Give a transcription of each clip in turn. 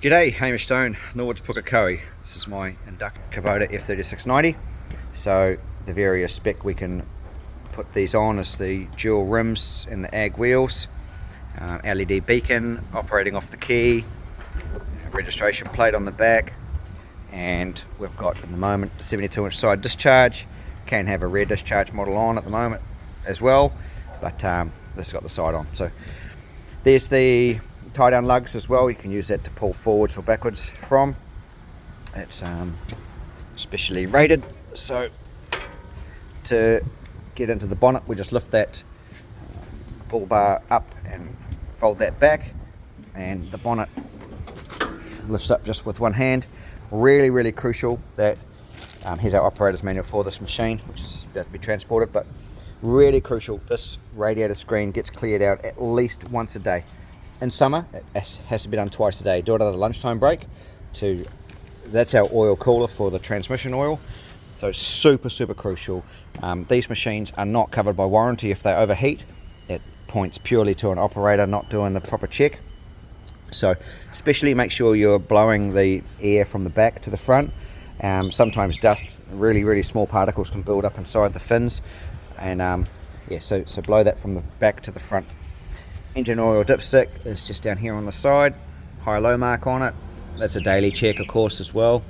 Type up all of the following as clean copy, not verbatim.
G'day, Hamish Stone, Norwood's Pukekohe. This is my inducted Kubota F3690. So the various spec we can put these on is the dual rims and the AG wheels, LED beacon operating off the key, registration plate on the back, and we've got at the moment a 72-inch side discharge. Can have a rear discharge model on at the moment as well, but this has got the side on. So there's the tie down lugs as well. You can use that to pull forwards or backwards from. It's specially rated, so to get into the bonnet we just lift that pull bar up and fold that back, and the bonnet lifts up just with one hand. Really crucial that here's our operator's manual for this machine, which is about to be transported, but really crucial this radiator screen gets cleared out at least once a day. In summer it has to be done twice a day. Do it at a lunchtime break. That's our oil cooler for the transmission oil, so super crucial. These machines are not covered by warranty if they overheat. It points purely to an operator not doing the proper check. So especially make sure you're blowing the air from the back to the front. Sometimes dust, really small particles can build up inside the fins, and so blow that from the back to the front. Engine oil dipstick is just down here on the side, high-low mark on it. That's a daily check, of course, as well.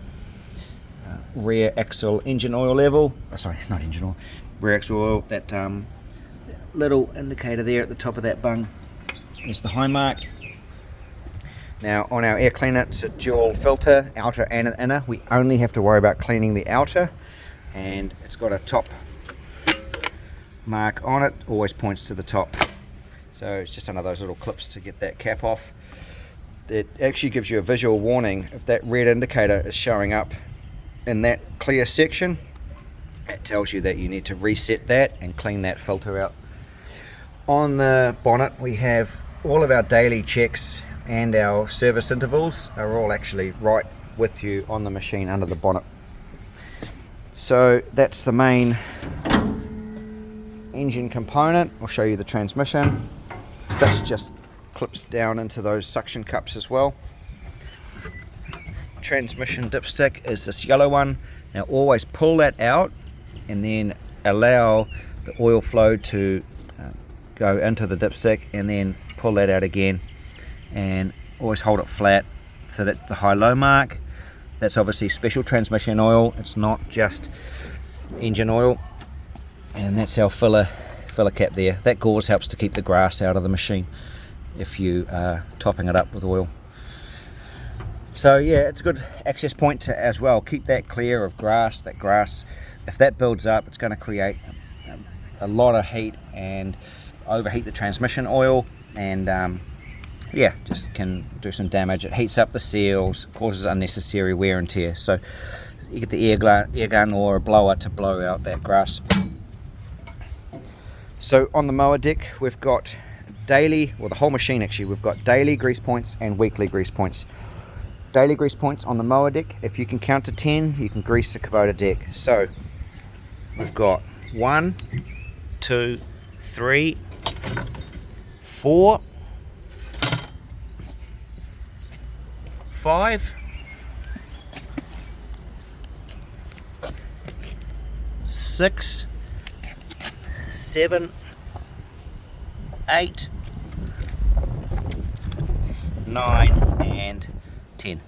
Rear axle engine oil level, not engine oil, rear axle oil. That little indicator there at the top of that bung is the high mark. Now on our air cleaner, it's a dual filter, outer and inner. We only have to worry about cleaning the outer, and it's got a top mark on it, always points to the top. So it's just one of those little clips to get that cap off. It actually gives you a visual warning if that red indicator is showing up in that clear section. It tells you that you need to reset that and clean that filter out. On the bonnet we have all of our daily checks, and our service intervals are all actually right with you on the machine under the bonnet. So that's the main engine component. I'll show you the transmission. This just clips down into those suction cups as well. Transmission dipstick is this yellow one. Now always pull that out and then allow the oil flow to go into the dipstick, and then pull that out again, and always hold it flat so that the high-low mark, that's obviously special transmission oil, it's not just engine oil. And that's our filler cap there. That gauze helps to keep the grass out of the machine if you are topping it up with oil. So yeah, it's a good access point as well. Keep that clear of grass. That grass, if that builds up, it's going to create a lot of heat and overheat the transmission oil, and just can do some damage. It heats up the seals, causes unnecessary wear and tear. So you get the air gun or a blower to blow out that grass. So on the mower deck we've got daily, well the whole machine actually, we've got daily grease points and weekly grease points. Daily grease points on the mower deck, if you can count to 10 you can grease the Kubota deck. So we've got 1, 2, 3, 4, 5, 6, 7, 8, 9 and 10.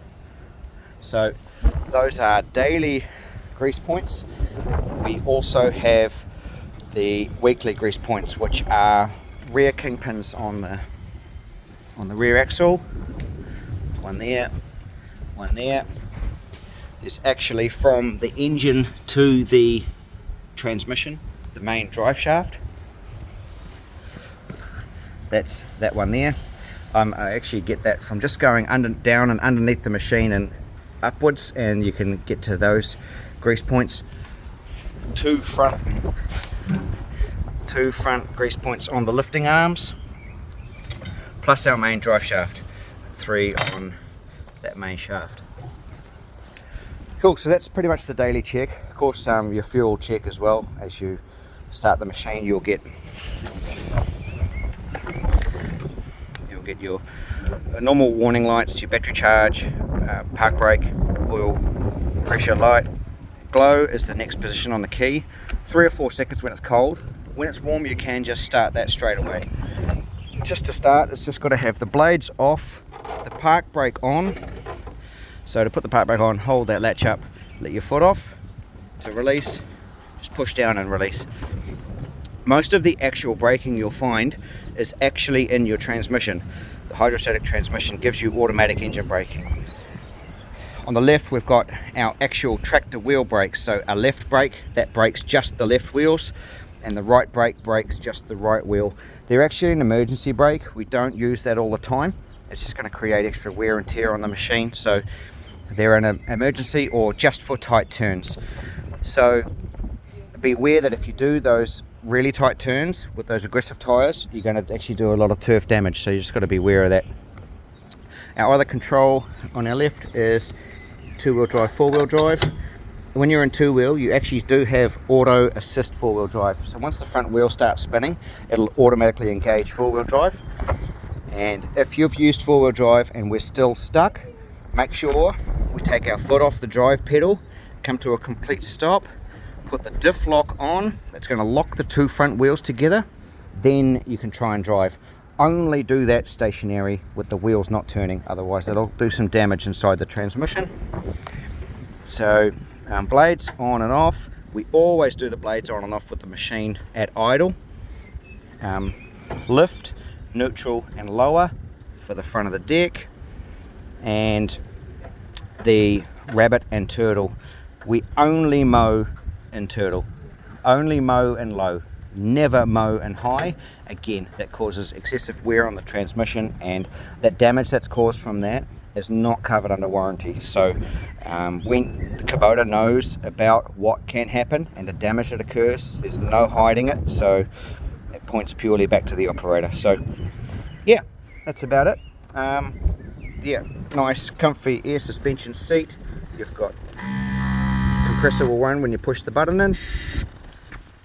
So those are daily grease points. We also have the weekly grease points, which are rear kingpins on the rear axle. One there, one there. There's actually from the engine to the transmission, the main drive shaft. That's that one there. I actually get that from just going down and underneath the machine and upwards, and you can get to those grease points. Two front grease points on the lifting arms, plus our main drive shaft. 3 on that main shaft. Cool, so that's pretty much the daily check. Of course, your fuel check as well. As you start the machine, you'll get get your normal warning lights, your battery charge, park brake, oil pressure light. Glow is the next position on the key. 3 or 4 seconds when it's cold. When it's warm, you can just start that straight away. Just to start, it's just got to have the blades off, the park brake on. So to put the park brake on, hold that latch up, let your foot off. To release, just push down and release. Most of the actual braking you'll find is actually in your transmission. The hydrostatic transmission gives you automatic engine braking. On the left, we've got our actual tractor wheel brakes. So a left brake, that brakes just the left wheels, and the right brake brakes just the right wheel. They're actually an emergency brake. We don't use that all the time. It's just going to create extra wear and tear on the machine. So they're an emergency or just for tight turns. So be aware that if you do those really tight turns with those aggressive tyres, you're going to actually do a lot of turf damage. So you just got to be aware of that. Our other control on our left is 2-wheel drive, 4-wheel drive. When you're in 2-wheel, you actually do have auto assist 4-wheel drive. So once the front wheel starts spinning, it'll automatically engage 4-wheel drive. And if you've used 4-wheel drive and we're still stuck, make sure we take our foot off the drive pedal, come to a complete stop, put the diff lock on. That's going to lock the 2 front wheels together. Then you can try and drive. Only do that stationary with the wheels not turning, otherwise it'll do some damage inside the transmission. So blades on and off. We always do the blades on and off with the machine at idle. Lift, neutral and lower for the front of the deck. And the rabbit and turtle, we only mow in turtle, only mow in low, never mow in high. Again, that causes excessive wear on the transmission, and that damage that's caused from that is not covered under warranty. So when the Kubota knows about what can happen and the damage that occurs, there's no hiding it, so it points purely back to the operator. So yeah, that's about it. Yeah, nice comfy air suspension seat. You've got compressor will run when you push the button in.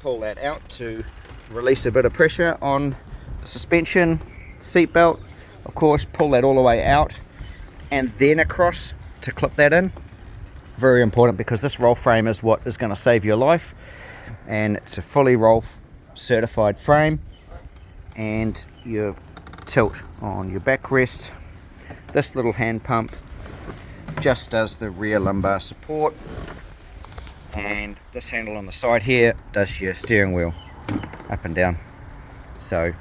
Pull that out to release a bit of pressure on the suspension. Seat belt, of course, pull that all the way out and then across to clip that in. Very important, because this roll frame is what is going to save your life, and it's a fully roll certified frame. And your tilt on your backrest. This little hand pump just does the rear lumbar support, and this handle on the side here does your steering wheel up and down. So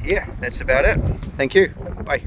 yeah, that's about it. Thank you. Bye.